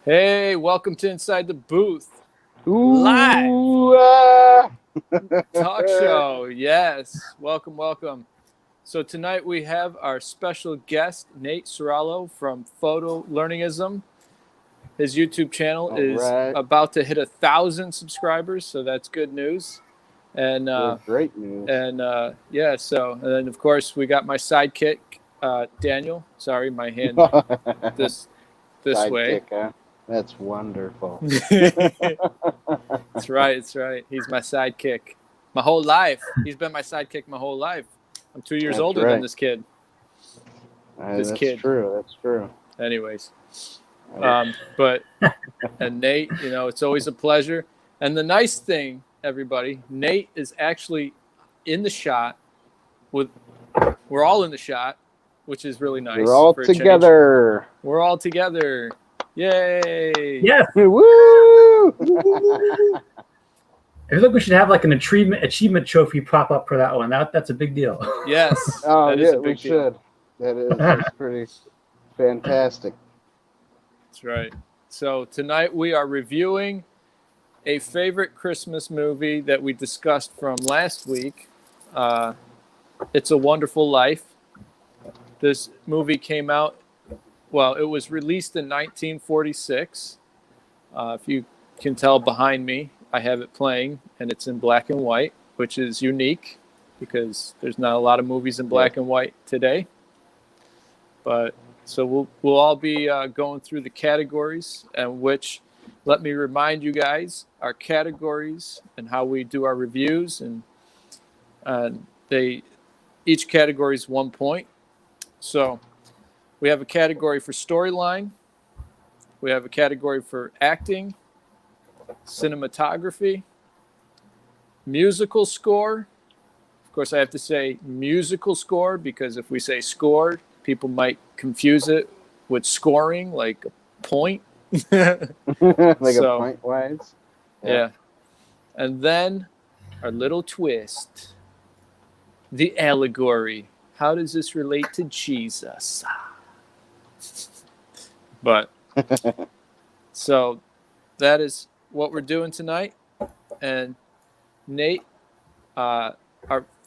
Hey, welcome to Inside the Booth. Ooh, Live talk show. Yes, welcome. So tonight we have our special guest, Nate Ciraulo from Photo Learningism. His YouTube channel is about to hit 1,000 subscribers, so that's good news. And great news. And then of course we got my sidekick, Daniel. Sorry, my hand this sidekick, way. Huh? That's wonderful. That's right. He's my sidekick. My whole life. He's been my sidekick my whole life. I'm 2 years older than this kid. That's true. Anyways. And Nate, it's always a pleasure. And the nice thing, everybody, Nate is actually in the shot we're all in the shot, which is really nice. We're all together. We're all together. Yay! Yes. Woo! I feel like we should have like an achievement trophy pop up for that one. That's a big deal. Yes. We should. That's pretty fantastic. That's right. So tonight we are reviewing a favorite Christmas movie that we discussed from last week. It's a Wonderful Life. This movie came out. Well, it was released in 1946. If you can tell behind me, I have it playing, and it's in black and white, which is unique because there's not a lot of movies in black and white today. But so we'll all be going through the categories, and which, let me remind you guys, our categories and how we do our reviews, and each category is 1 point. So we have a category for storyline. We have a category for acting, cinematography, musical score. Of course, I have to say musical score because if we say score, people might confuse it with scoring, like a point. Like a point wise. Yeah. And then our little twist, the allegory. How does this relate to Jesus? But so that is what we're doing tonight. And Nate, our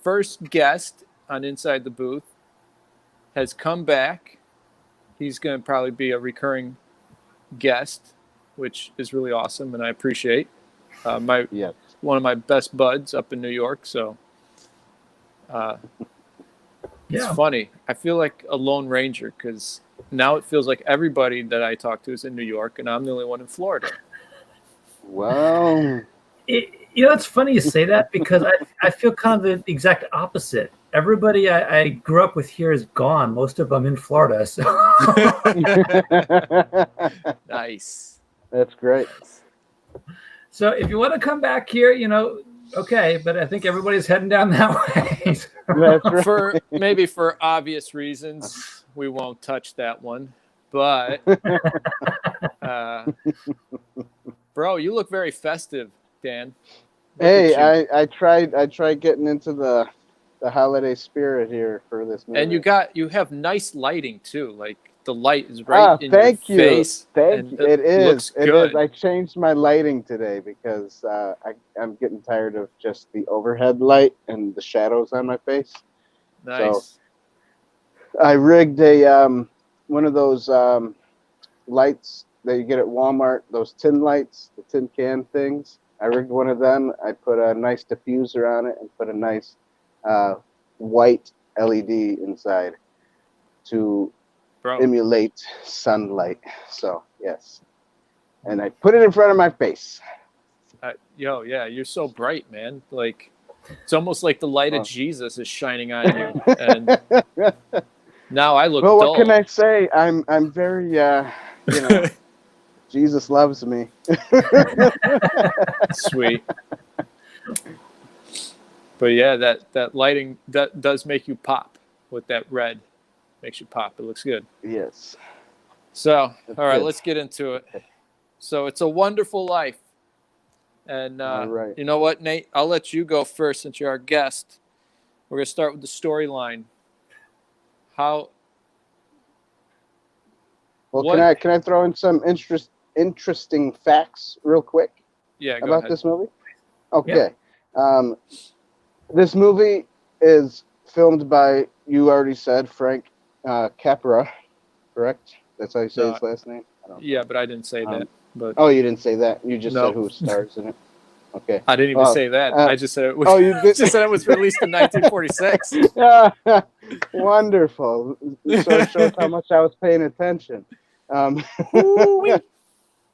first guest on Inside the Booth, has come back. He's going to probably be a recurring guest, which is really awesome, and I appreciate. One of my best buds up in New York, so it's funny. I feel like a lone ranger because now it feels like everybody that I talk to is in New York, and I'm the only one in Florida. Well, it's funny you say that because I feel kind of the exact opposite. Everybody I grew up with here is gone. Most of them in Florida. So. Nice. That's great. So if you want to come back here, okay, but I think everybody's heading down that way. That's right. For obvious reasons, we won't touch that one. But, bro, you look very festive, Dan. Hey, I tried getting into the holiday spirit here for this movie. And you have nice lighting too. Like the light is right in your face. Thank you. It is. I changed my lighting today because I'm getting tired of just the overhead light and the shadows on my face. Nice. So I rigged a one of those lights that you get at Walmart, those tin lights, the tin can things. I rigged one of them. I put a nice diffuser on it and put a nice white LED inside to emulate sunlight. So yes, and I put it in front of my face. You're so bright, man. Like it's almost like the light of Jesus is shining on you. And now I look dull. What can I say? I'm very Jesus loves me. Sweet. But yeah, that lighting that does make you pop with that red. Makes you pop. It looks good. Yes. So, all right, let's get into it. So, It's a Wonderful Life. And right. You know what, Nate? I'll let you go first since you're our guest. We're going to start with the storyline. Can I throw in some interesting facts real quick Yeah, go about ahead. this movie? Okay. This movie is filmed by, you already said, Frank Capra, correct? That's how you say his last name? I don't know. Yeah, but I didn't say that. But Oh, you didn't say that. You just No. said who stars in it. Okay. I didn't even say that. I just said it was. You did. Just said it was released in 1946. Wonderful. So it shows how much I was paying attention.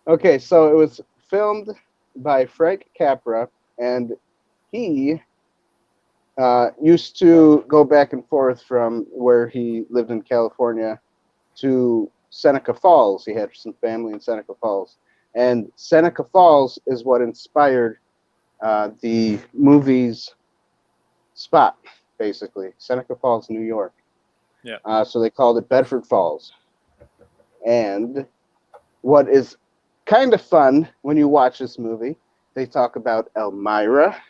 Okay, so it was filmed by Frank Capra, and he used to go back and forth from where he lived in California to Seneca Falls. He had some family in Seneca Falls. And Seneca Falls is what inspired the movie's spot, basically. Seneca Falls, New York. Yeah. So they called it Bedford Falls. And what is kind of fun when you watch this movie, they talk about Elmira,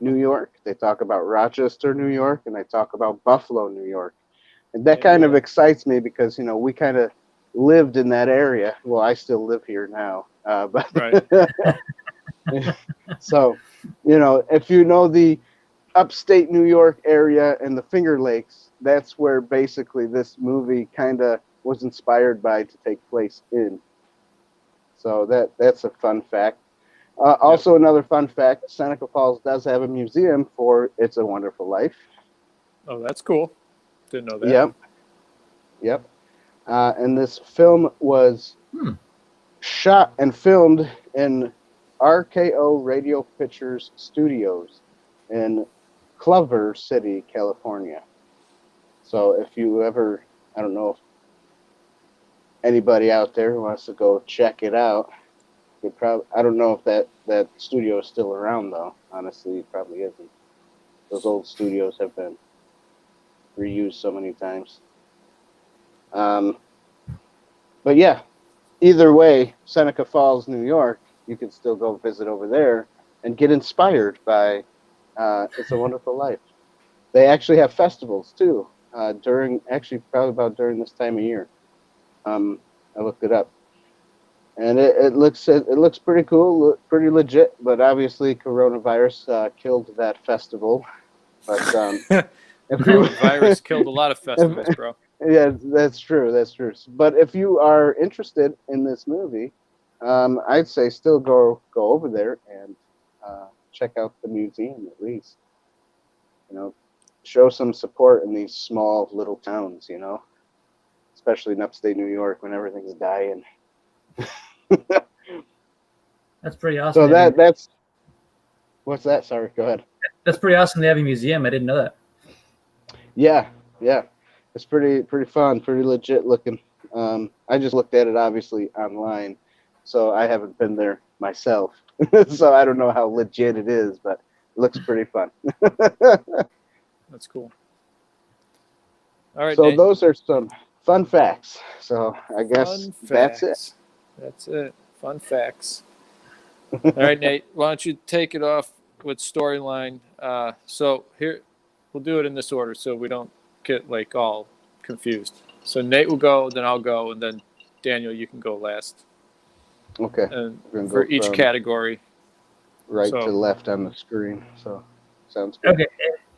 New York. They talk about Rochester, New York, and they talk about Buffalo, New York. And that kind of excites me because, you know, we kind of lived in that area. Well, I still live here now. But so, you know, if you know the upstate New York area and the Finger Lakes, that's where basically this movie kind of was inspired by to take place in. So that's a fun fact. Also, another fun fact, Seneca Falls does have a museum for It's a Wonderful Life. Oh, that's cool. Didn't know that. Yep. And this film was shot and filmed in RKO Radio Pictures Studios in Culver City, California. So if you ever, I don't know if anybody out there who wants to go check it out, I don't know if that studio is still around, though. Honestly, it probably isn't. Those old studios have been reused so many times. But yeah, either way, Seneca Falls, New York, you can still go visit over there and get inspired by It's a Wonderful Life. They actually have festivals, too, probably about during this time of year. I looked it up. And it looks pretty cool, pretty legit, but obviously coronavirus killed that festival. But Coronavirus killed a lot of festivals, bro. Yeah, that's true. But if you are interested in this movie, I'd say still go over there and check out the museum at least. You know, show some support in these small little towns. You know, especially in upstate New York when everything's dying. That's pretty awesome. So that's what's that? Sorry, go ahead. That's pretty awesome. They have a museum. I didn't know that. Yeah. It's pretty fun, pretty legit looking. I just looked at it obviously online, so I haven't been there myself. So I don't know how legit it is, but it looks pretty fun. That's cool. All right. So Nate. those are some fun facts. So I guess that's it. That's it. Fun facts. All right, Nate. Why don't you take it off with storyline? So here, we'll do it in this order so we don't get like all confused. So Nate will go, then I'll go, and then Daniel, you can go last. Okay. And for each category. Right to left on the screen. So sounds good. Okay.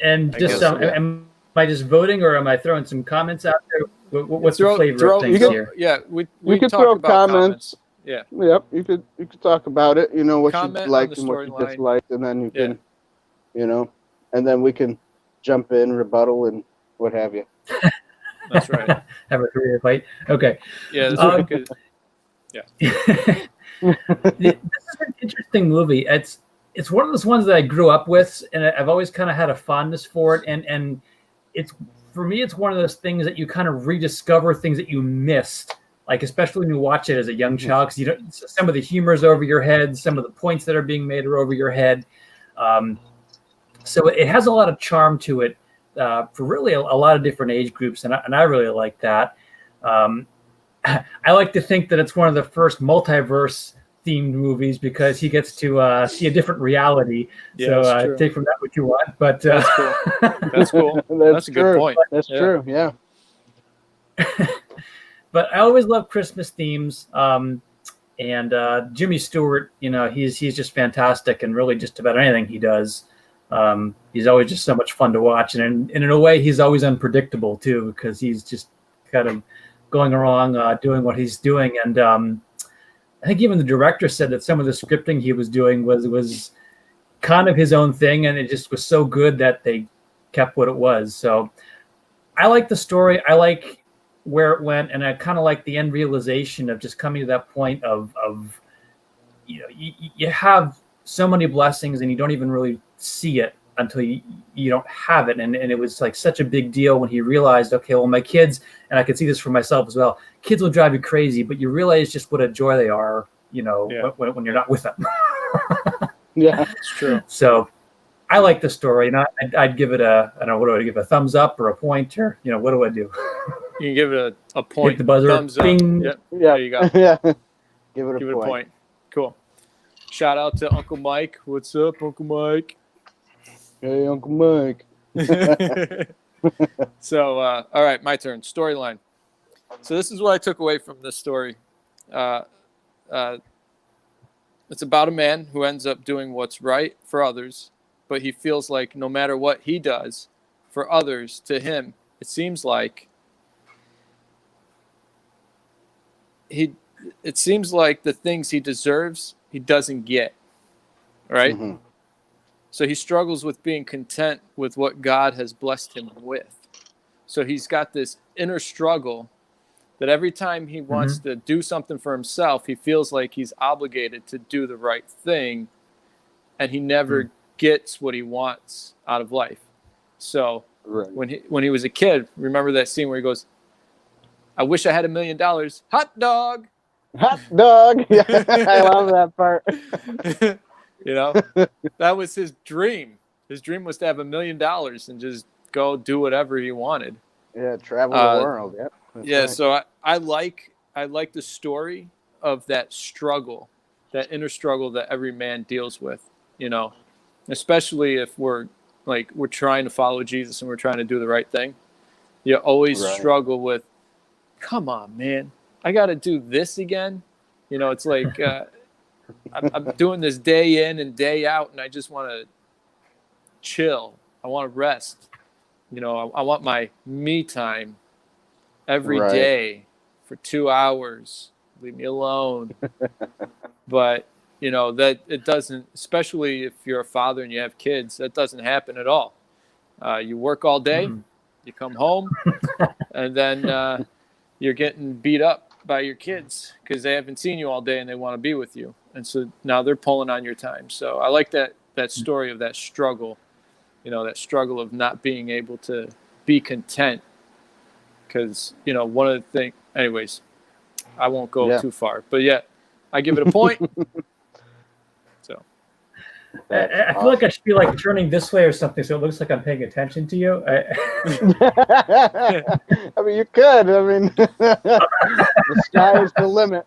And just am I just voting, or am I throwing some comments out there? What's the flavor of things here? Yeah, we could talk throw about comments. Yeah. Yep. You could talk about it. You know what Comment you liked on the and what you storyline. disliked, and then you can, you know, and then we can jump in, rebuttal, and what have you. That's right. Have a career fight. Okay. Yeah. That's right. Good. Yeah. This is an interesting movie. It's one of those ones that I grew up with, and I've always kind of had a fondness for it. And it's, for me, it's one of those things that you kind of rediscover things that you missed, like especially when you watch it as a young child, because you don't, some of the humor is over your head, some of the points that are being made are over your head. So it has a lot of charm to it for really a lot of different age groups, and I really like that. I like to think that it's one of the first multiverse themed movies because he gets to see a different reality. Yeah, so take from that what you want. But that's cool. That's cool. That's a good point. That's true. Yeah. But I always love Christmas themes. And Jimmy Stewart, he's just fantastic, and really just about anything he does. He's always just so much fun to watch, and in a way, he's always unpredictable too, because he's just kind of going along, doing what he's doing. And I think even the director said that some of the scripting he was doing was kind of his own thing, and it just was so good that they kept what it was. So I like the story. I like where it went, and I kind of like the end realization of just coming to that point of you have so many blessings and you don't even really see it until you don't have it. And it was like such a big deal when he realized, okay, well, my kids, and I can see this for myself as well, kids will drive you crazy, but you realize just what a joy they are, when you're not with them. Yeah, it's true. So I like the story, and I'd give it I don't know, what do I give, a thumbs up or a point, or what do I do? You can give it a point. Hit the buzzer. Thumbs up. Bing. Yep. yeah, There you go. yeah. Give it Give a it a point. Cool. Shout out to Uncle Mike. What's up, Uncle Mike? Hey, Uncle Mike. So, all right, my turn. Storyline. So this is what I took away from this story. It's about a man who ends up doing what's right for others, but he feels like no matter what he does for others, to him, it seems like the things he deserves, he doesn't get. Right? Mm-hmm. So he struggles with being content with what God has blessed him with. So he's got this inner struggle that every time he wants to do something for himself, he feels like he's obligated to do the right thing, and he never gets what he wants out of life. So when he was a kid, remember that scene where he goes, "I wish I had $1 million. Hot dog." Hot dog. Yeah, I love that part. That was his dream. His dream was to have $1 million and just go do whatever he wanted. Yeah, travel the world. Yep. Yeah, right. So I like the story of that struggle, that inner struggle that every man deals with, especially if we're trying to follow Jesus and we're trying to do the right thing. You always struggle with, come on, man, I got to do this again. It's like I'm doing this day in and day out, and I just want to chill. I want to rest. I want my me time every day for 2 hours. Leave me alone. But, that it doesn't, especially if you're a father and you have kids, that doesn't happen at all. You work all day, you come home, and then you're getting beat up by your kids because they haven't seen you all day and they want to be with you. And so now they're pulling on your time. So I like that story of that struggle, that struggle of not being able to be content. Because, one of the things, anyways, I won't go too far. But yeah, I give it a point. So I feel like I should be turning this way or something so it looks like I'm paying attention to you. I mean, you could. I mean, the sky is the limit.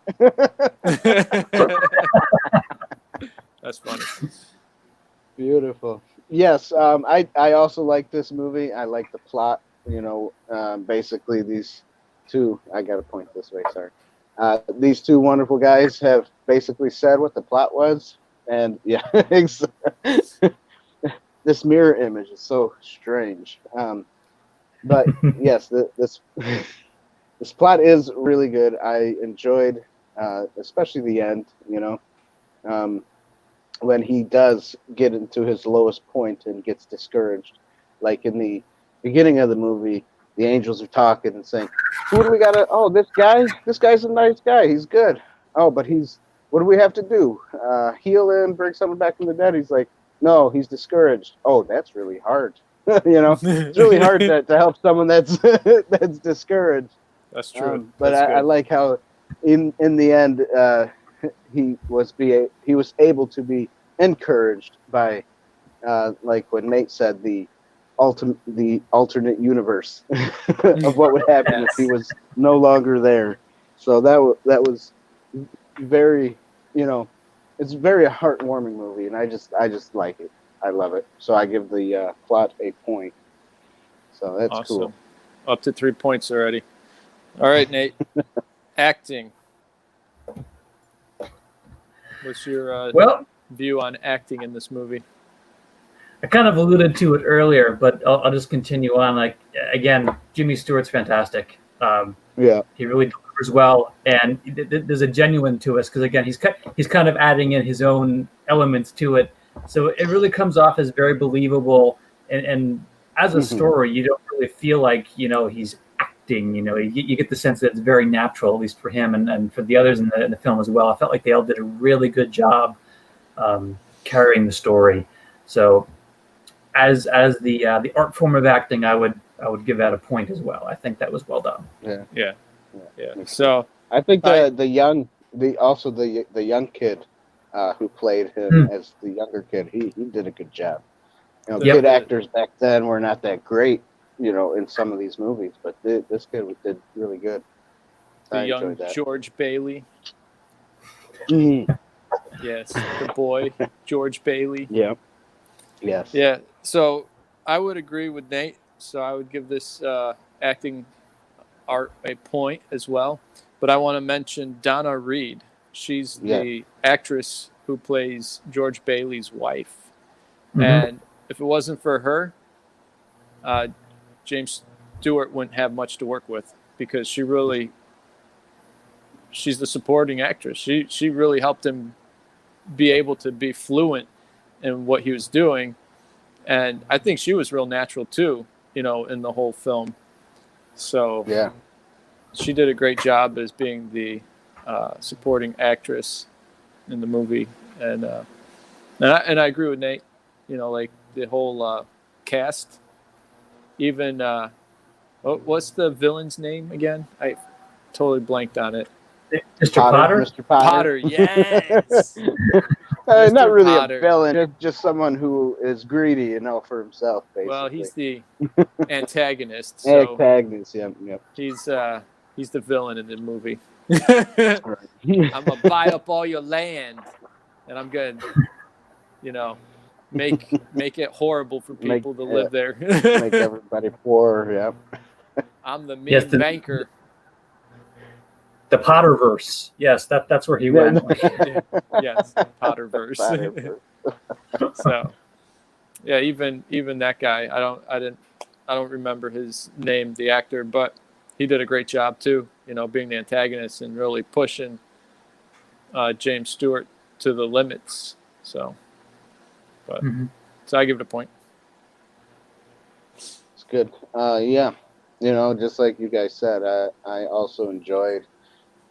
That's funny. Beautiful. Yes, I also like this movie. I like the plot. Basically these two, I got to point this way, sorry. These two wonderful guys have basically said what the plot was. And yeah, this mirror image is so strange. But yes, this plot is really good. I enjoyed, especially the end, when he does get into his lowest point and gets discouraged. Like in the beginning of the movie, the angels are talking and saying, "Who do we gotta? Oh, this guy's a nice guy. He's good. Oh, but what do we have to do? Heal him, bring someone back from the dead." He's like, "No, he's discouraged." Oh, that's really hard. It's really hard to help someone that's that's discouraged. That's true. But I like how in the end he was able to be encouraged by like what Nate said, the alternate universe of what would happen if he was no longer there. So that was very, it's a very heartwarming movie, and I just like it. I love it. So I give the plot a point. So that's awesome. Cool. Up to 3 points already. All right, Nate. Acting. What's your Well, view on acting in this movie? I kind of alluded to it earlier, but I'll just continue on. Like, again, Jimmy Stewart's fantastic. Yeah. He really delivers well, and there's a genuine to us because, again, he's kind of adding in his own elements to it, so it really comes off as very believable. And as a story, you don't really feel like he's acting. You get the sense that it's very natural, at least for him and for the others in the film as well. I felt like they all did a really good job carrying the story. So, as the art form of acting, I would give that a point as well. I think that was well done. Yeah. So I think the young kid who played him as the younger kid, he did a good job. Kid actors back then were not that great, in some of these movies, but this kid did really good. The young George Bailey. Mm. Yes, the boy George Bailey. Yeah. Yes. Yeah. So I would agree with Nate. So I would give this acting art a point as well. But I want to mention Donna Reed. She's the actress who plays George Bailey's wife. Mm-hmm. And if it wasn't for her, James Stewart wouldn't have much to work with because she's the supporting actress. She really helped him be able to be fluent in what he was doing. And I think she was real natural too, in the whole film. So she did a great job as being the supporting actress in the movie. And I agree with Nate, like the whole cast, even, what's the villain's name again? I totally blanked on it. Mr. Potter? Mr. Potter, yes. Not really Potter. A villain, just someone who is greedy, for himself, basically. Well, he's the antagonist. So antagonist, yeah. He's the villain in the movie. I'm gonna buy up all your land, and I'm gonna, make it horrible for people to live there. Make everybody poor. Yeah. I'm the mean banker. The Potterverse. Yes, that's where he went. Yes, Potterverse. So, yeah, even that guy. I don't remember his name, the actor, but he did a great job too. Being the antagonist and really pushing James Stewart to the limits. So, so I give it a point. It's good. Just like you guys said, I also enjoyed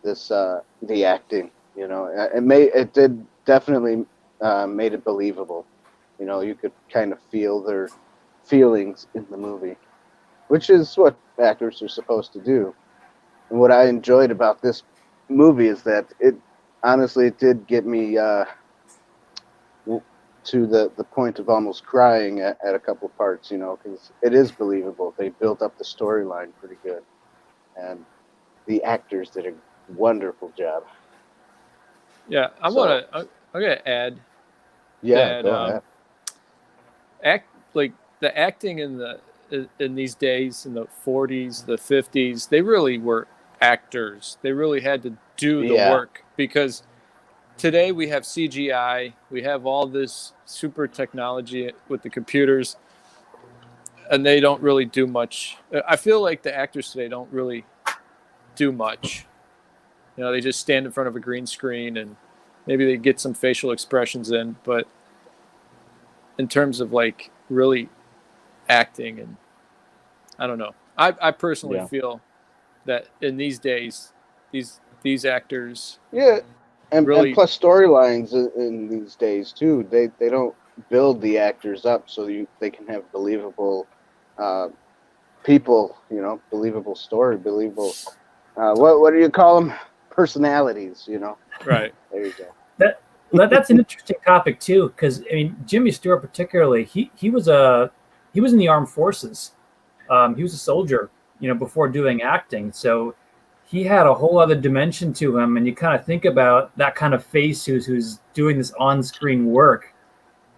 this the acting. It did definitely made it believable. You could kind of feel their feelings in the movie, which is what actors are supposed to do. And what I enjoyed about this movie is that it did get me to the point of almost crying at a couple of parts, because it is believable. They built up the storyline pretty good, and the actors did a wonderful job. Yeah, I'm gonna add. Yeah, go ahead. The acting in these days, in the 40s, the 50s, they really were actors. They really had to do the work, because today we have CGI, we have all this super technology with the computers, and they don't really do much. I feel like the actors today don't really do much. They just stand in front of a green screen and maybe they get some facial expressions in, but in terms of like really acting, and I don't know. I personally feel that in these days, these actors and really, plus storylines in these days too. They don't build the actors up so they can have believable people, believable story, believable what do you call them? Personalities, Right. There you go. That's an interesting topic too, because Jimmy Stewart particularly, he was in the armed forces. He was a soldier, before doing acting. So he had a whole other dimension to him, and you kind of think about that kind of face who's doing this on-screen work.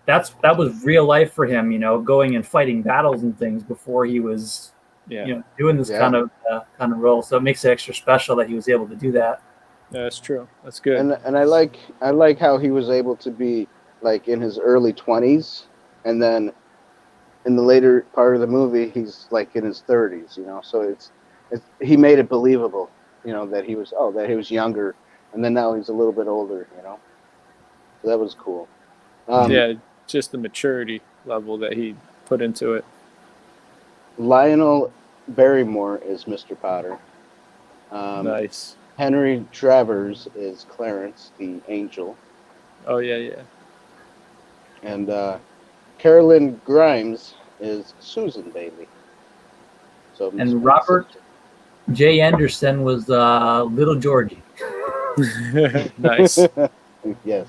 That was real life for him, going and fighting battles and things before he was doing this kind of role. So it makes it extra special that he was able to do that. Yeah, that's true. That's good. And I like how he was able to be like in his early 20s, and then in the later part of the movie he's like in his 30s. So it's he made it believable. That he was younger, and then now he's a little bit older. So that was cool. Yeah, just the maturity level that he put into it. Lionel Barrymore is Mr. Potter. Nice. Henry Travers is Clarence, the angel. Oh, yeah. And Carolyn Grimes is Susan Bailey. So And Robert J. Anderson was Little Georgie. Nice. Yes.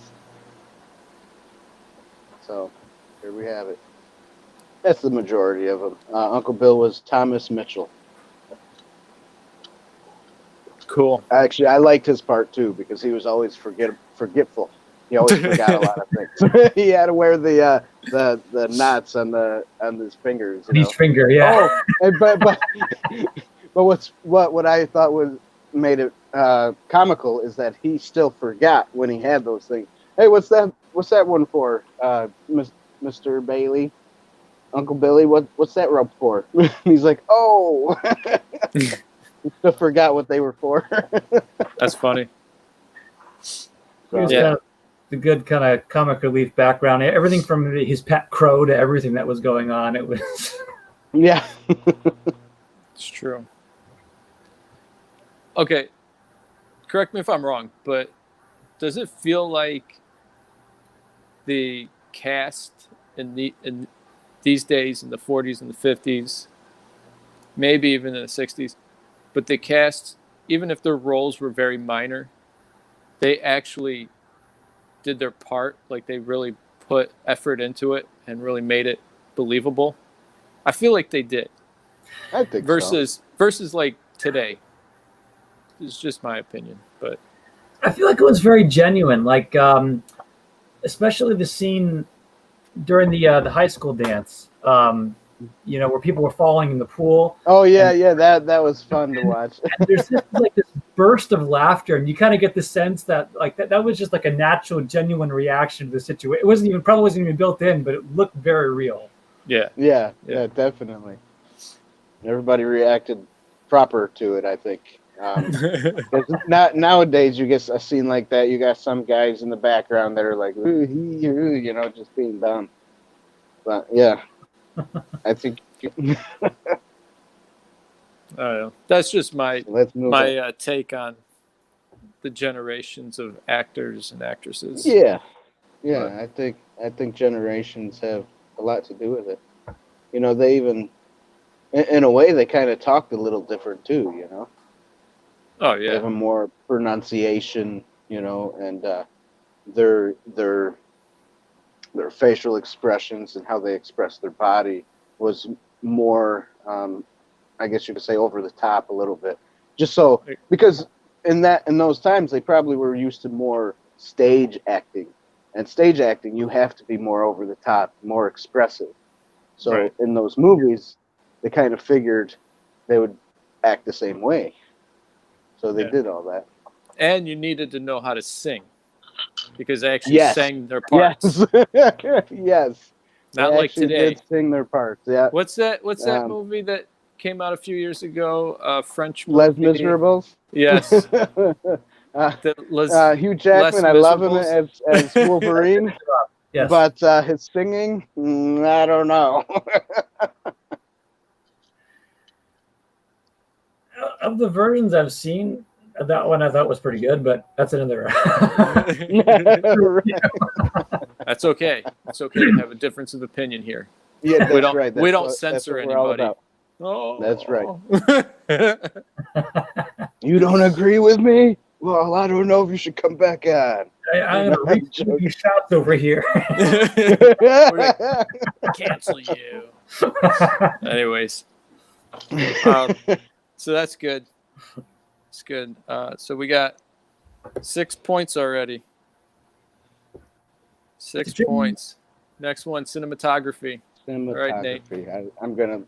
So here we have it. That's the majority of them. Uncle Bill was Thomas Mitchell. Cool. Actually, I liked his part too because he was always forgetful. He always forgot a lot of things. He had to wear the knots on his fingers. Each finger, yeah. Oh, but what I thought made it comical is that he still forgot when he had those things. Hey, what's that one for, Mr. Bailey? Uncle Billy, what's that rope for? He's like, oh. He still forgot what they were for. That's funny. So, yeah. The good kind of comic relief background. Everything from his pet crow to everything that was going on. It was. Yeah. It's true. Okay. Correct me if I'm wrong, but does it feel like the cast in these days, in the 40s and the 50s, maybe even in the 60s, but the cast, even if their roles were very minor, they actually did their part, like they really put effort into it and really made it believable? I feel like they did. I think versus like today. It's just my opinion, but I feel like it was very genuine, like especially the scene during the high school dance, where people were falling in the pool. Oh yeah, that was fun to watch. And there's just like this burst of laughter, and you kind of get the sense that like that was just like a natural, genuine reaction to the situation. It probably wasn't even built in, but it looked very real. Yeah, definitely. Everybody reacted proper to it, I think. Nowadays, you get a scene like that, you got some guys in the background that are like, just being dumb. But yeah, I think. I don't know. That's just my take on the generations of actors and actresses. Yeah, I think generations have a lot to do with it. They even, in a way, they kind of talked a little different too. Oh yeah. They have a more pronunciation, and their facial expressions and how they express their body was more, I guess you could say, over the top a little bit. Just so, because in those times they probably were used to more stage acting, and stage acting you have to be more over the top, more expressive. So in those movies, they kind of figured they would act the same way. So they did all that. And you needed to know how to sing because they actually sang their parts. Yes. Not they like today. Did sing their parts. Yeah. What's that movie that came out a few years ago? French movie. Les Miserables. Yes. Hugh Jackman, I love him as Wolverine. Yes. But his singing, I don't know. Of the versions I've seen, that one I thought was pretty good, but that's another. That's okay. It's okay to have a difference of opinion here. Yeah, that's right. We don't censor anybody. Oh, that's right. You don't agree with me? Well, I don't know if you should come back on. I'm going to reach these shots over here. Cancel you. Anyways. So that's good. It's good. So we got 6 points already. 6 points. Next one, cinematography. All right, Nate. I'm gonna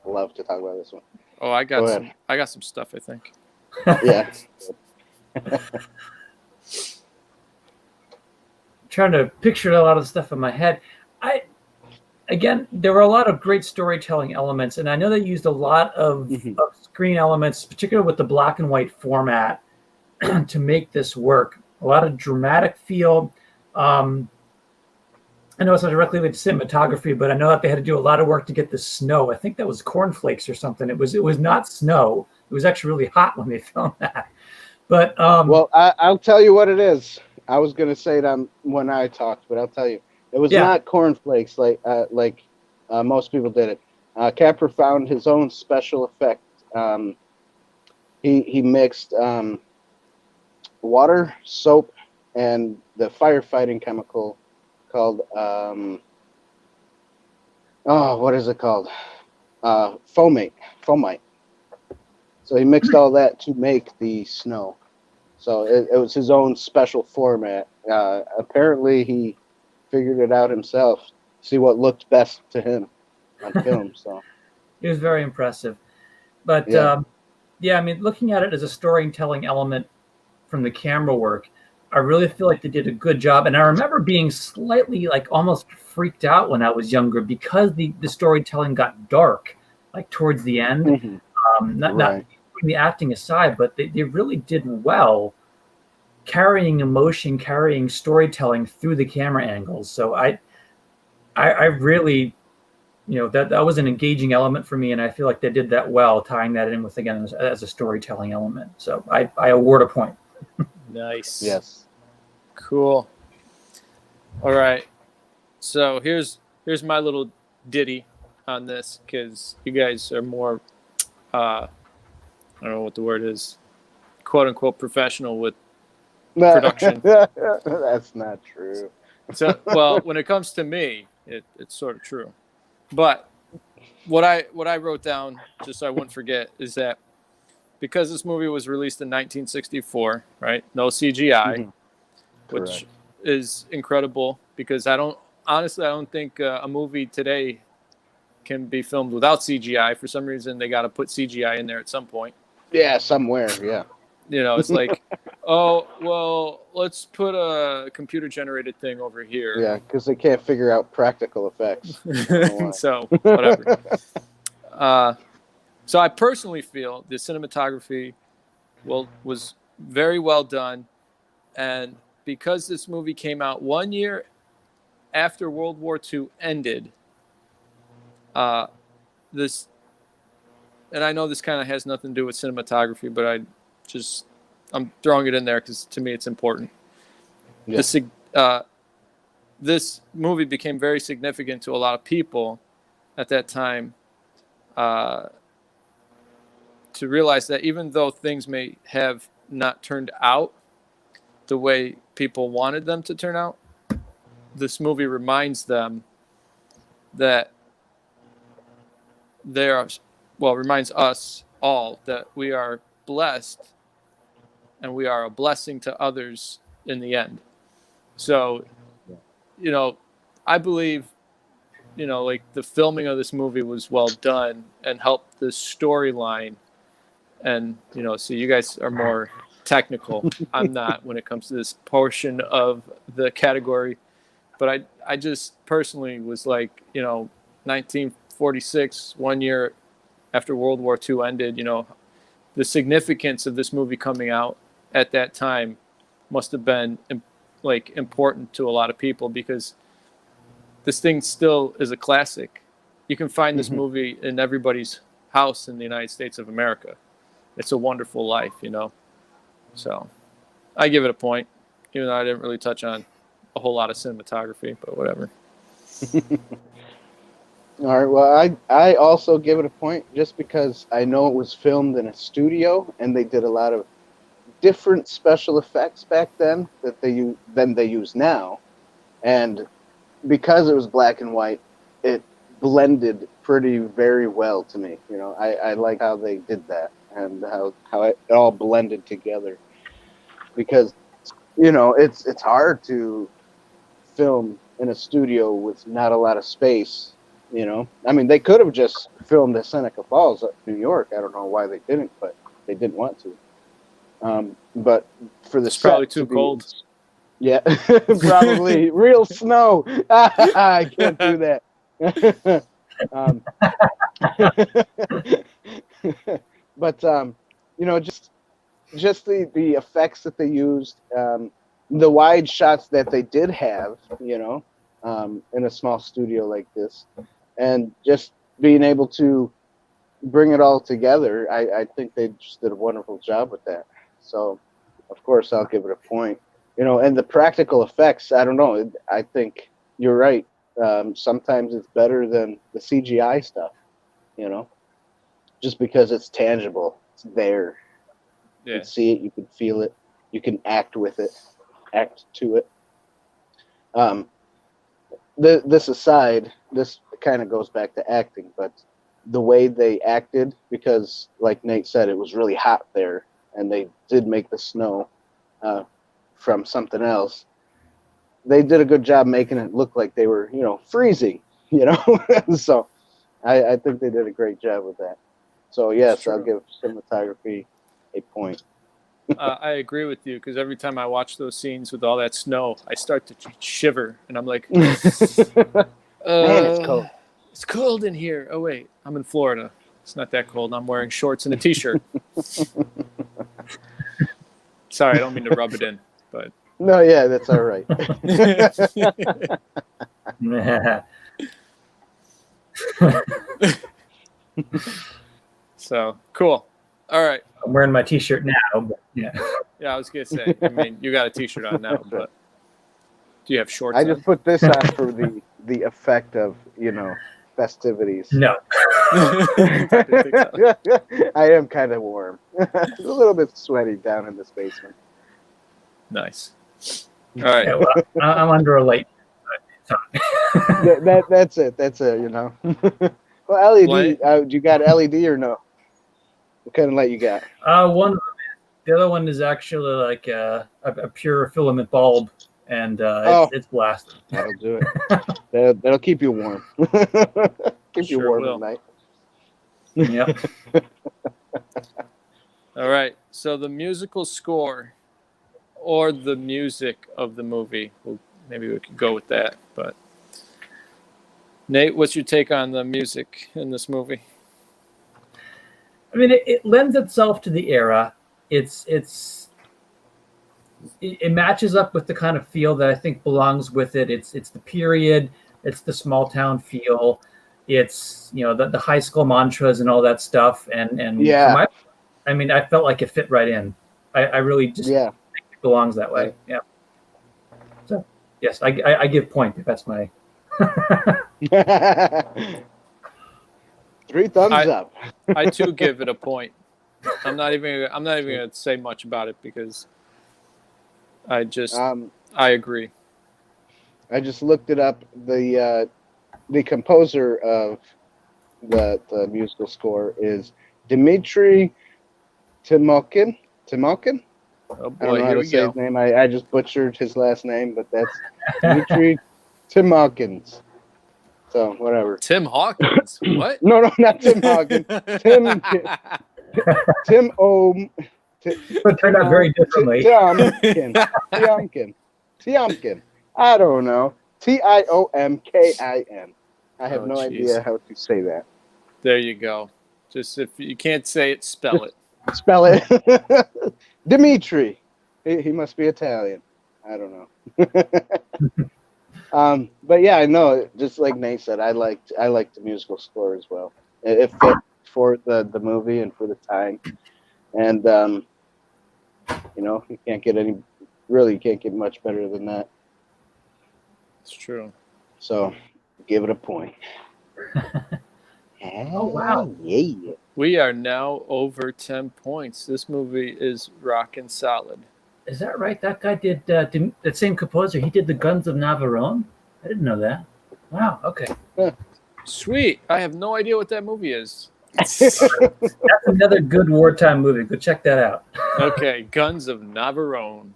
love to talk about this one. Oh, I got some stuff, I think. Yeah. Trying to picture a lot of stuff in my head. Again, there were a lot of great storytelling elements, and I know they used a lot of screen elements, particularly with the black and white format, to make this work. A lot of dramatic feel. I know it's not directly with cinematography, but I know that they had to do a lot of work to get the snow. I think that was cornflakes or something. It was not snow. It was actually really hot when they filmed that. But well, I'll tell you what it is. I was gonna say it when I talked, but I'll tell you, it was not cornflakes like most people did it. Capra found his own special effect. He mixed water, soap, and the firefighting chemical called what is it called? Fomite. So he mixed all that to make the snow. So it was his own special format. Apparently he figured it out himself, see what looked best to him on film. So it was very impressive. But I mean, looking at it as a storytelling element from the camera work, I really feel like they did a good job. And I remember being slightly like almost freaked out when I was younger because the storytelling got dark, like towards the end. Not putting the acting aside, but they really did well carrying emotion, carrying storytelling through the camera angles. So I really, that was an engaging element for me, and I feel like they did that well, tying that in with, again, as a storytelling element. So I award a point. Nice. Yes. Cool. All right. So here's my little ditty on this, because you guys are more I don't know what the word is, quote unquote professional with production. That's not true. So, well, when it comes to me, it's sort of true. But what I wrote down, just so I wouldn't forget, is that because this movie was released in 1964, right? No CGI, which is incredible, because I don't think a movie today can be filmed without CGI. For some reason, they got to put CGI in there at some point. Yeah, somewhere. Yeah. It's like, oh, well, let's put a computer-generated thing over here. Yeah, because they can't figure out practical effects. So, whatever. So I personally feel the cinematography was very well done. And because this movie came out 1 year after World War II ended, and I know this kind of has nothing to do with cinematography, but I'm throwing it in there because to me it's important. Yeah. This movie became very significant to a lot of people at that time, to realize that even though things may have not turned out the way people wanted them to turn out, this movie reminds them that reminds us all that we are blessed and we are a blessing to others in the end. So, I believe, like the filming of this movie was well done and helped the storyline. And, so you guys are more technical. I'm not when it comes to this portion of the category. But I just personally was like, 1946, 1 year after World War II ended, the significance of this movie coming out at that time must have been like important to a lot of people, because this thing still is a classic. You can find this movie in everybody's house in the United States of America. It's a Wonderful Life, So I give it a point, even though I didn't really touch on a whole lot of cinematography, but whatever. All right. Well, I also give it a point just because I know it was filmed in a studio and they did a lot of different special effects back then that they use now, and because it was black and white, it blended very well to me. I like how they did that and how it all blended together, because it's hard to film in a studio with not a lot of space. I mean, they could have just filmed at Seneca Falls, New York. I don't know why they didn't, but they didn't want to. But for the It's probably set too to be- cold. Yeah, probably real snow. I can't do that. But just the effects that they used, the wide shots that they did have, in a small studio like this, and just being able to bring it all together, I think they just did a wonderful job with that. So, of course, I'll give it a point. And the practical effects, I don't know. I think you're right. Sometimes it's better than the CGI stuff, just because it's tangible. It's there. You Yeah. can see it. You can feel it. You can act with it, act to it. This aside, this kind of goes back to acting, but the way they acted, because like Nate said, it was really hot there, and they did make the snow from something else. They did a good job making it look like they were, freezing, So I think they did a great job with that. So yes, I'll give cinematography a point. I agree with you, because every time I watch those scenes with all that snow, I start to shiver, and I'm like, Man, it's cold. It's cold in here. Oh wait, I'm in Florida. It's not that cold. I'm wearing shorts and a t-shirt. Sorry, I don't mean to rub it in, but No, yeah, that's all right. So cool. All right. I'm wearing my t-shirt now, but yeah. Yeah, I was gonna say. I mean, you got a t-shirt on now, but do you have shorts? I just put this on for the effect of festivities. No. I am kind of warm. A little bit sweaty down in this basement. Nice. All right. Yeah, well, I'm under a light. That's it. That's it. Well, LED. You got LED or no? What kind of light you got? One of them. The other one is actually like a pure filament bulb, and it's blasted. That'll do it. That'll keep you warm. Keep you warm at night. Yep. All right. So the musical score, or the music of the movie. Well, maybe we could go with that. But Nate, what's your take on the music in this movie? I mean, it lends itself to the era. It matches up with the kind of feel that I think belongs with it. It's the period. It's the small town feel. It's the high school mantras and all that stuff. And yeah, I felt like it fit right in. I really just think it belongs that way. Yeah. So yes, I give point if that's my. 3 thumbs up. I too give it a point. I'm not even gonna say much about it, because I agree. I just looked it up. The composer of the musical score is Dmitry Timokin. Oh boy, I don't know how here to we say go. his name. I just butchered his last name, but that's Dmitry Timokins. So whatever. Tim Hawkins. What? No, not Tim Hawkins. Tim O. It turned out very differently. Tiomkin. I don't know. Tiomkin. I have no idea how to say that. There you go. Just if you can't say it, spell it. Spell it. Dimitri. He must be Italian. I don't know. But yeah, I know. Just like Nate said, I liked the musical score as well. It fit for the movie and for the time, and you can't get much better than that. It's true. So give it a point. Oh wow! Yeah. We are now over 10 points. This movie is rocking solid. Is that right? That guy did that same composer. He did the Guns of Navarone. I didn't know that. Wow. Okay. Sweet. I have no idea what that movie is. That's another good wartime movie. Go check that out. Okay, Guns of Navarone.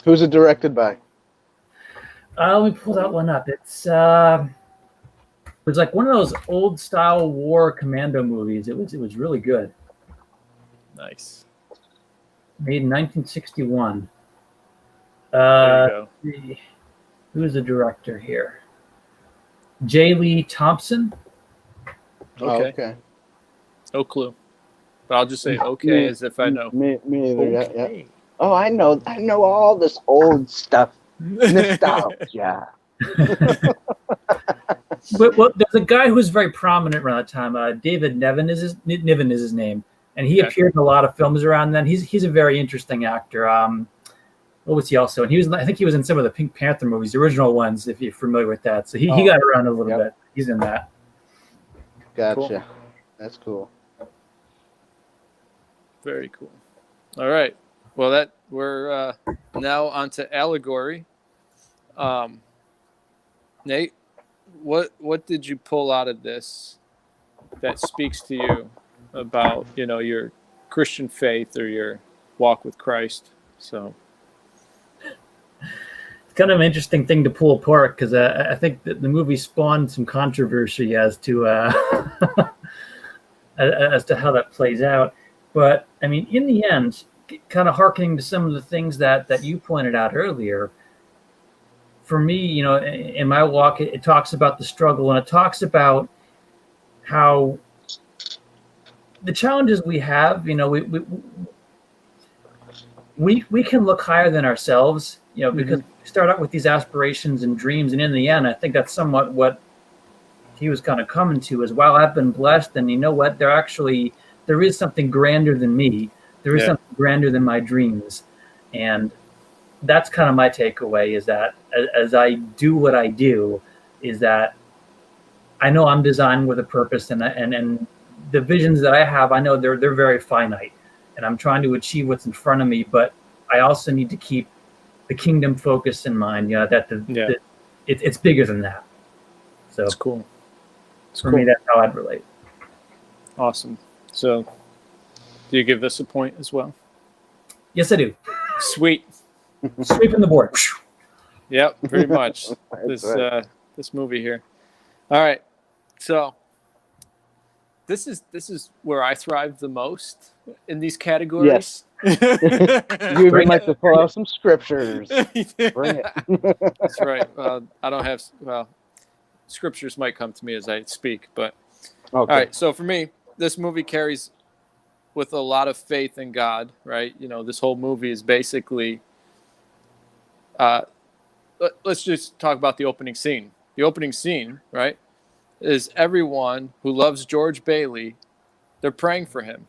Who's it directed by? Let me pull that one up. It was like one of those old style war commando movies. It was really good. Nice. Made in 1961. There you go. Who's the director here? J. Lee Thompson. Okay. Okay. No clue. But I'll just say okay as if I know. Me either. Yeah, yeah. Okay. Oh, I know all this old stuff. Nostalgia. Well, there's a guy who's very prominent around that time. David Niven is his name, and he appeared in a lot of films around then. He's a very interesting actor. What was he also? And I think he was in some of the Pink Panther movies, the original ones, if you're familiar with that. So he got around a little bit. He's in that. Gotcha. Cool. That's cool. Very cool. All right. Well, we're now on to allegory. Nate, what did you pull out of this that speaks to you about, your Christian faith or your walk with Christ? So it's kind of an interesting thing to pull apart because I think that the movie spawned some controversy as to as to how that plays out. But I mean, in the end, kind of hearkening to some of the things that you pointed out earlier, for me, in my walk, it talks about the struggle, and it talks about how the challenges we have, we can look higher than ourselves, because we start out with these aspirations and dreams, and in the end, I think that's somewhat what he was kind of coming to is, wow, I've been blessed, and you know what, there is something grander than me. There is something grander than my dreams. And that's kind of my takeaway, is that as I do what I do, is that I know I'm designed with a purpose, and the visions that I have, I know they're very finite, and I'm trying to achieve what's in front of me, but I also need to keep the kingdom focus in mind, that it's bigger than that. So that's cool. For me, that's how I'd relate. Awesome. So do you give this a point as well? Yes, I do. Sweet. Sweeping the board. Yep, pretty much. This movie here. All right. So this is where I thrive the most in these categories. Yes. You even like to pull out some scriptures. Bring it. That's right. I don't have. Scriptures might come to me as I speak, but Okay. all right. So for me, this movie carries with a lot of faith in God, right? This whole movie is basically. Let's just talk about the opening scene. The opening scene, right, is everyone who loves George Bailey, they're praying for him.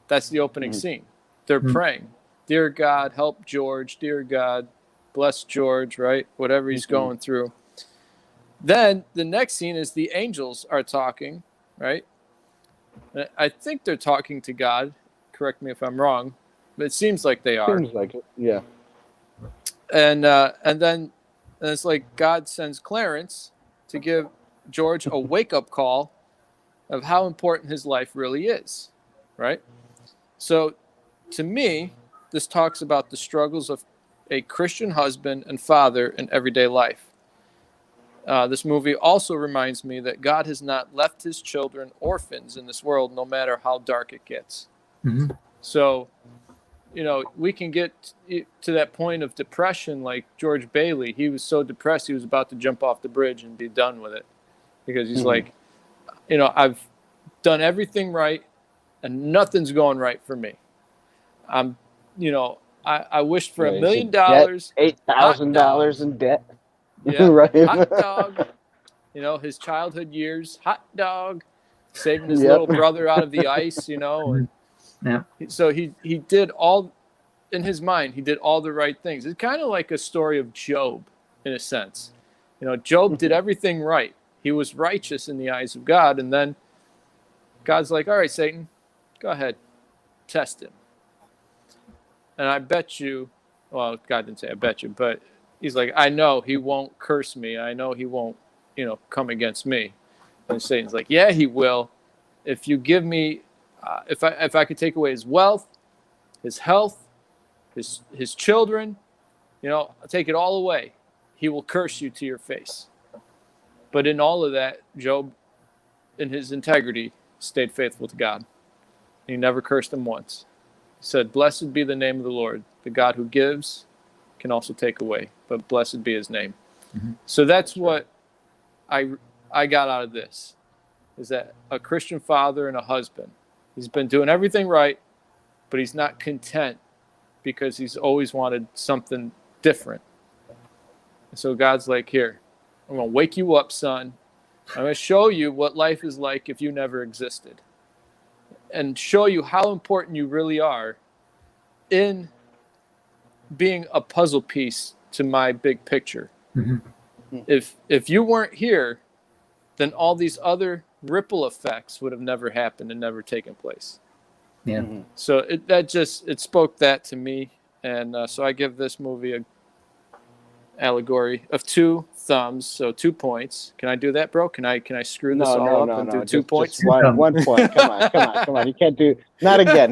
That's the opening scene. They're praying. Dear God, help George. Dear God, bless George, right? Whatever he's going through. Then the next scene is the angels are talking, right? I think they're talking to God. Correct me if I'm wrong, but it seems like they are. Seems like it. Yeah. And then it's like God sends Clarence to give George a wake-up call of how important his life really is, right? So to me, this talks about the struggles of a Christian husband and father in everyday life. This movie also reminds me that God has not left his children orphans in this world, no matter how dark it gets. Mm-hmm. So, we can get to that point of depression like George Bailey. He was so depressed, he was about to jump off the bridge and be done with it. Because he's like, I've done everything right and nothing's going right for me. I wished for $1 million. $8,000 in debt. Yeah, right. Hot dog. His childhood years, hot dog, saving his little brother out of the ice, and so he did all, in his mind, he did all the right things. It's kind of like a story of Job, in a sense. Job did everything right. He was righteous in the eyes of God, and then God's like, all right, Satan, go ahead, test him. And I bet you, well, God didn't say I bet you, but he's like, I know he won't curse me. I know he won't, come against me. And Satan's like, yeah, he will. If you give me, if I could take away his wealth, his health, his children, I'll take it all away. He will curse you to your face. But in all of that, Job, in his integrity, stayed faithful to God. He never cursed him once. He said, "Blessed be the name of the Lord, the God who gives can also take away, but blessed be his name." Mm-hmm. So that's what I got out of this, is that a Christian father and a husband, he's been doing everything right, but he's not content because he's always wanted something different. And so God's like, here, I'm going to wake you up, son. I'm going to show you what life is like if you never existed, and show you how important you really are in being a puzzle piece to my big picture. Mm-hmm. If you weren't here, then all these other ripple effects would have never happened and never taken place. Yeah. Mm-hmm. So it spoke that to me, and so I give this movie a allegory of 2 thumbs, so 2 points. Can I do that, bro? Can I screw this all up and do 2 points? Just one point. Come on. You can't do. Not again.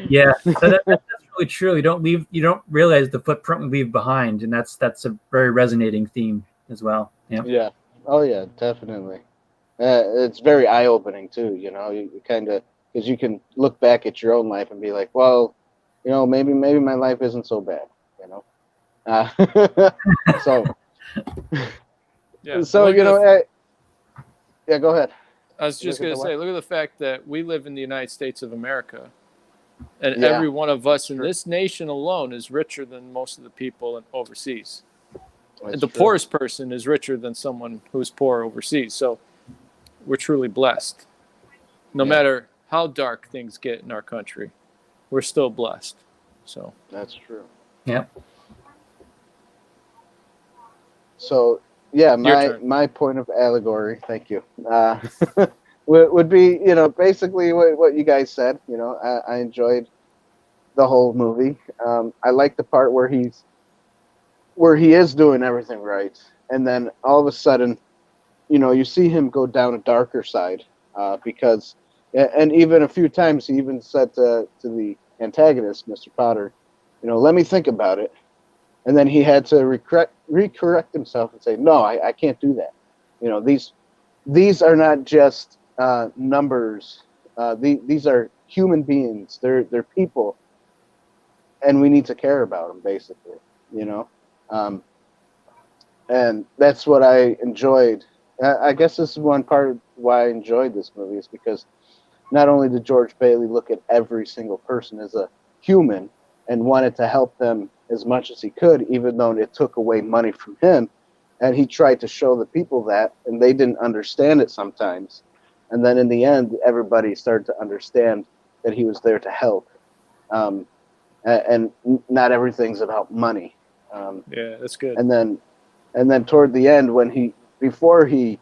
Yeah, that's really true. You don't realize the footprint we leave behind, and that's a very resonating theme as well. Yeah. Yeah. Oh yeah, definitely. It's very eye-opening too. You know, you kind of, because you can look back at your own life and be like, well, you know, maybe my life isn't so bad. You know. So. Yeah. So you know. Yeah. Go ahead. I was just going to say, look at the fact that we live in the United States of America, and Yeah, every one of us in true. this nation alone is richer than most of the people overseas. That's The true. poorest person is richer than someone who's poor overseas. So we're truly blessed. No Yeah. matter how dark things get in our country, we're still blessed. So That's true. Yeah. So yeah, my point of allegory, thank you, would be, you know, basically what you guys said. You know, I enjoyed the whole movie. I like the part where he is doing everything right, and then all of a sudden, you know, you see him go down a darker side, because, and even a few times he even said to the antagonist, Mr. Potter, you know, let me think about it. And then he had to recorrect himself and say, no, I can't do that. You know, these are not just numbers. These are human beings. They're people, and we need to care about them, basically. You know, and that's what I enjoyed. I guess this is one part of why I enjoyed this movie, is because not only did George Bailey look at every single person as a human and wanted to help them as much as he could, even though it took away money from him. And he tried to show the people that, and they didn't understand it sometimes. And then in the end, everybody started to understand that he was there to help. And not everything's about money. yeah, that's good. And then toward the end, before he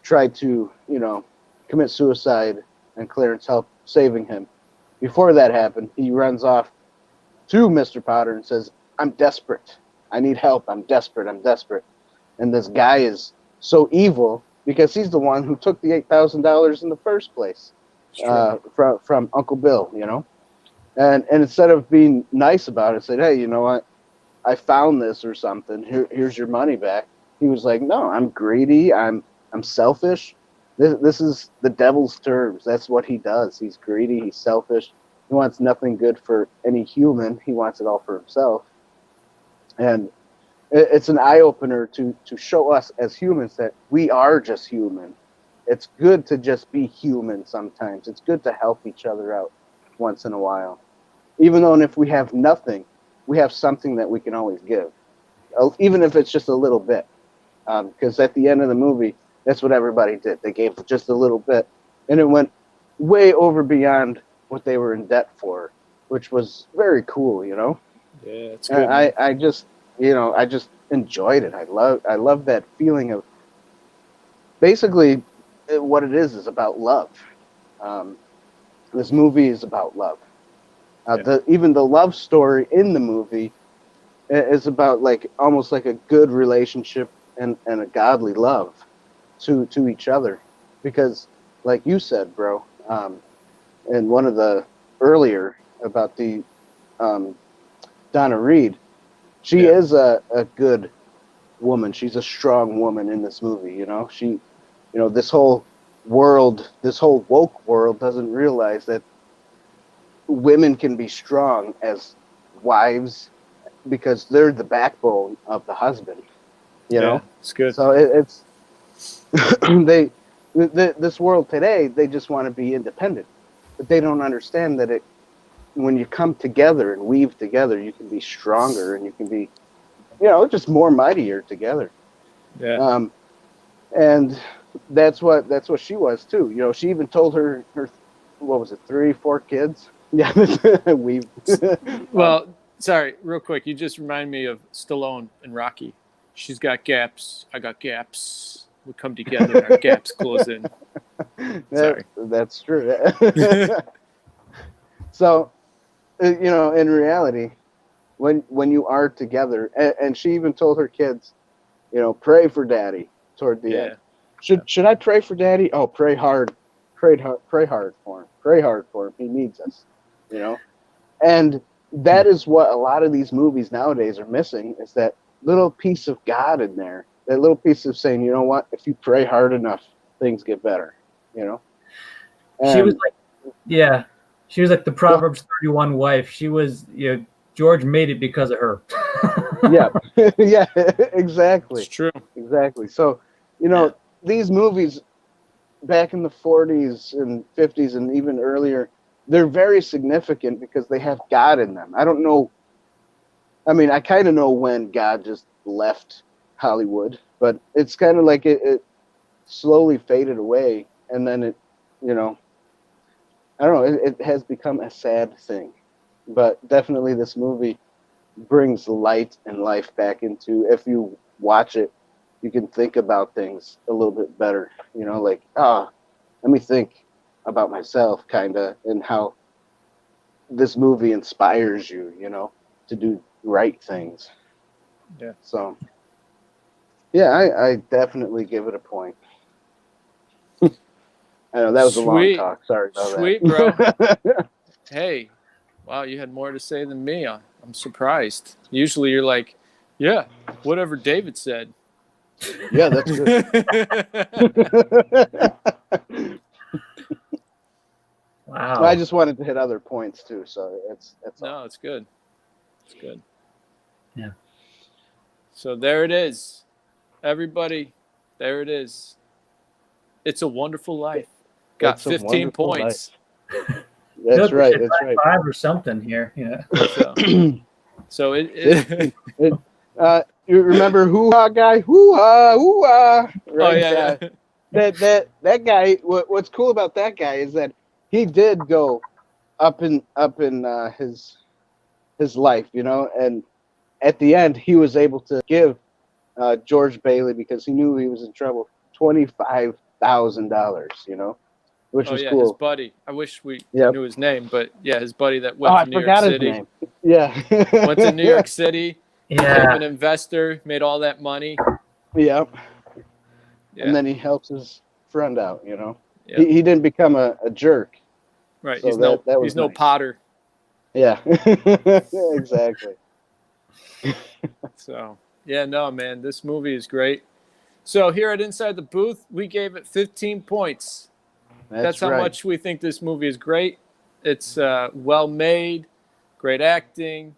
tried to, you know, commit suicide and Clarence helped saving him, before that happened, he runs off to Mr. Potter and says, I'm desperate. I need help. I'm desperate. And this guy is so evil because he's the one who took the $8,000 in the first place from Uncle Bill, you know? And instead of being nice about it, said, hey, you know what? I found this or something. Here's your money back. He was like, no, I'm greedy. I'm selfish. This is the devil's terms. That's what he does. He's greedy. He's selfish. He wants nothing good for any human. He wants it all for himself. And it's an eye-opener to show us as humans that we are just human. It's good to just be human sometimes. It's good to help each other out once in a while. Even though if we have nothing, we have something that we can always give. Even if it's just a little bit. Because at the end of the movie, that's what everybody did. They gave just a little bit. And it went way over beyond what they were in debt for, which was very cool, you know. Yeah, it's good. I just, you know, I just enjoyed it. I love that feeling of basically what it is about love. This movie is about love. Even the love story in the movie is about almost like a good relationship and a godly love to each other, because like you said, bro, and one of the earlier about the Donna Reed, she is a good woman. She's a strong woman in this movie. You know, this whole world, this whole woke world, doesn't realize that women can be strong as wives because they're the backbone of the husband. You know, it's good. So it's this world today, they just want to be independent, but they don't understand that when you come together and weave together, you can be stronger and you can be, just more mightier together. Yeah. And that's what she was too. She even told her what was it, 3, 4 kids? Yeah, we've. Well, sorry, real quick. You just remind me of Stallone and Rocky. She's got gaps. I got gaps. We come together and our gaps close in. Sorry. That's true. So, in reality, when you are together, and she even told her kids, pray for daddy toward the end. Should I pray for daddy? Oh, pray hard. Pray hard for him. Pray hard for him. He needs us, And that is what a lot of these movies nowadays are missing, is that little piece of God in there, that little piece of saying, you know what, if you pray hard enough, things get better, And she was like the Proverbs 31 wife. She was, George made it because of her. Yeah, yeah, exactly. It's true. Exactly. So, these movies back in the 40s and 50s and even earlier, they're very significant because they have God in them. I don't know. I mean, I kind of know when God just left Hollywood, but it's kind of like it slowly faded away. And then it, I don't know, it has become a sad thing. But definitely this movie brings light and life back into, if you watch it, you can think about things a little bit better, let me think about myself, kind of, and how this movie inspires you, to do right things. Yeah. So, yeah, I definitely give it a point. I know that was a long talk. Sorry about that. Sweet, bro. Hey, wow, you had more to say than me. I'm surprised. Usually you're like, yeah, whatever David said. Yeah, that's good. Wow. I just wanted to hit other points too, so it's no, it's good. It's good. Yeah. So there it is, everybody. There it is. It's a Wonderful Life. Got 15 points. That's right. That's right. 5 or something here. Yeah. So you remember hoo-ha guy? Hoo-ha, hoo-ha. Right? Oh yeah. That guy. What's cool about that guy is that he did go up in his life, and at the end he was able to give George Bailey, because he knew he was in trouble, $25,000, which was cool. His buddy. I wish we knew his name, but yeah, his buddy that went to New York forgot City. His name. Yeah. Went to New York City. Yeah. Became an investor, made all that money. Yeah. Yeah. And then he helps his friend out, Yeah. He didn't become a jerk. Right. So he's no Potter. Yeah. Exactly. So, yeah, no, man, this movie is great. So here at Inside the Booth, we gave it 15 points. That's how much we think this movie is great. It's well made, great acting,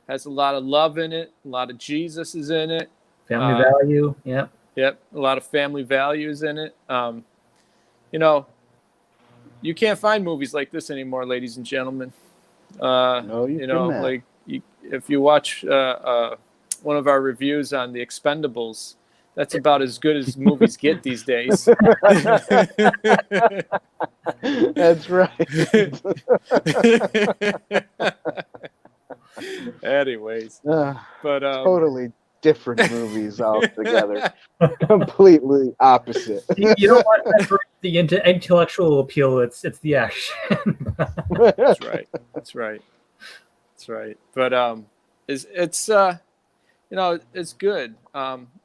has a lot of love in it, a lot of Jesus is in it. Family value, yep. Yep, a lot of family values in it. You can't find movies like this anymore, ladies and gentlemen. No, you cannot. Like if you watch one of our reviews on The Expendables, that's about as good as movies get these days. That's right. Anyways, but totally different movies altogether. Completely opposite. You know what? The intellectual appeal. It's the action. That's right. But it's it's good.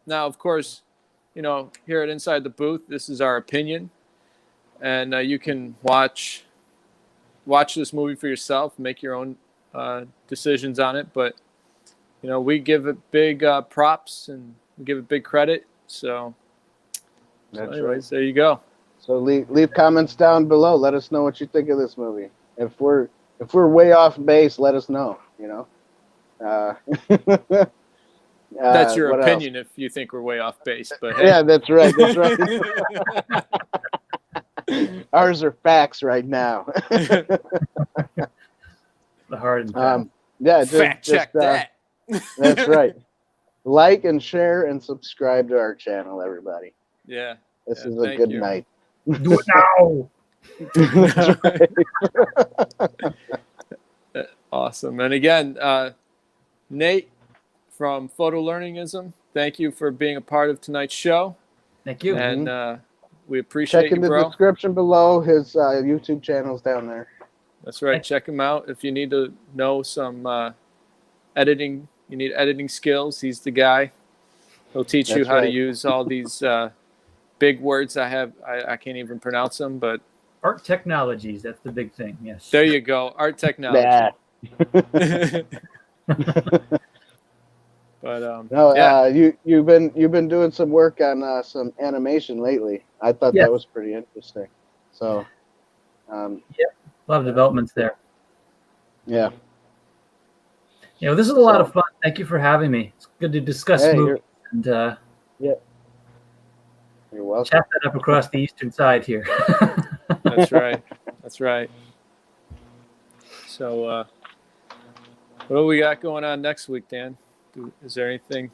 Now, of course, here at Inside the Booth, this is our opinion, and you can watch this movie for yourself, make your own decisions on it. But we give it big props and we give it big credit. So anyways, there you go. So leave comments down below. Let us know what you think of this movie. If we're way off base, let us know. That's your what opinion else? if you think we're way off base. But hey. Yeah, that's right. That's right. Ours are facts right now. The hard and fast. Yeah, Fact check that. That's right. Like and share and subscribe to our channel, everybody. Yeah. This is a good night. Do it now. Awesome. And again, Nate from Photo Learningism, thank you for being a part of tonight's show. Thank you. And we appreciate Check in you, the bro. description below. His YouTube channel's down there. That's right. Check him out if you need to know some editing. You need editing skills. He's the guy. He'll teach you how to use all these big words I can't even pronounce them, but art technologies. That's the big thing. Yes. there you go. Art technology. But no, you've been doing some work on some animation lately. I thought that was pretty interesting. So, a lot of developments there. Yeah. This is a lot of fun. Thank you for having me. It's good to discuss movies and you're welcome. Chat that up across the eastern side here. That's right. That's right. So, what do we got going on next week, Dan? Is there anything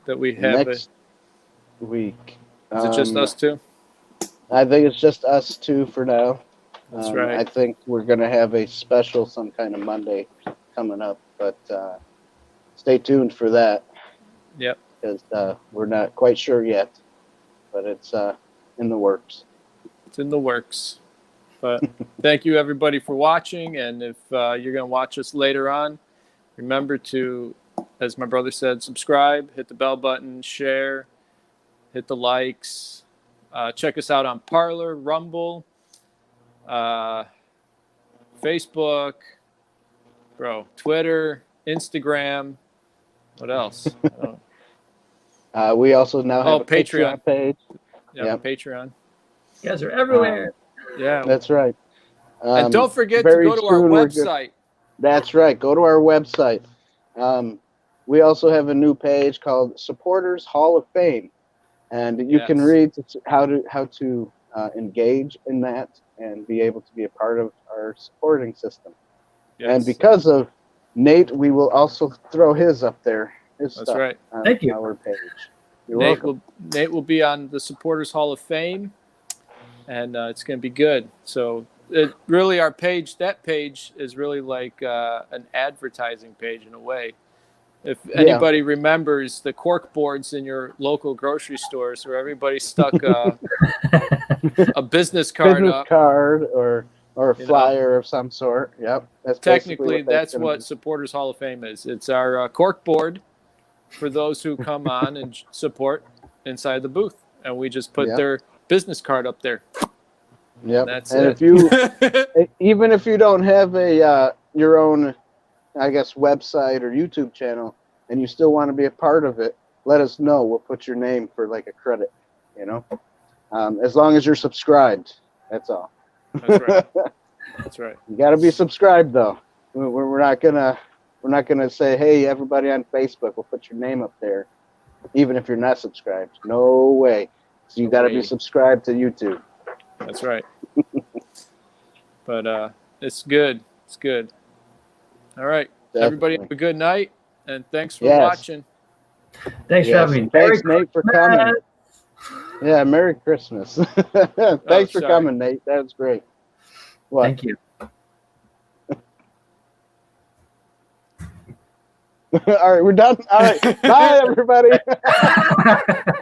that we have next week? Is it just us two? I think it's just us two for now. That's right. I think we're going to have a special some kind of Monday coming up, but stay tuned for that. Yep. Because we're not quite sure yet, but it's in the works. It's in the works. But thank you, everybody, for watching. And if you're going to watch us later on, remember to, as my brother said, subscribe, hit the bell button, share, hit the likes. Check us out on Parler, Rumble, Facebook, Twitter, Instagram. What else? We also now have a Patreon page. Yeah, Patreon. You guys are everywhere. Yeah, that's right. And don't forget to go to our website. That's right. Go to our website. We also have a new page called Supporters Hall of Fame, and you can read how to engage in that and be able to be a part of our supporting system. Yes. And because of Nate, we will also throw his up there. That's right. Thank you. Our page. You're welcome. Nate will be on the Supporters Hall of Fame, and it's going to be good. So really, that page is really like an advertising page in a way. If anybody remembers the cork boards in your local grocery stores where everybody stuck a business card up. or a flyer of some sort. Yep. That's what Supporters Hall of Fame is. It's our cork board for those who come on and support inside the booth. And we just put their business card up there. Yep. That's and it. if you, even if you don't have your own, I guess, website or YouTube channel, and you still want to be a part of it, let us know. We'll put your name for like a credit, as long as you're subscribed. That's all. That's right. That's right. You got to be subscribed, though. We're not gonna say, hey, everybody on Facebook, we'll put your name up there, even if you're not subscribed. No way. So you got to be subscribed to YouTube. That's right. But it's good. It's good. All right. Definitely. Everybody have a good night, and thanks for watching. Thanks for having me. Thanks, Nate, for coming. Yeah, Merry Christmas. Thanks for coming, Nate. That was great. What? Thank you. All right, we're done. All right. Bye, everybody.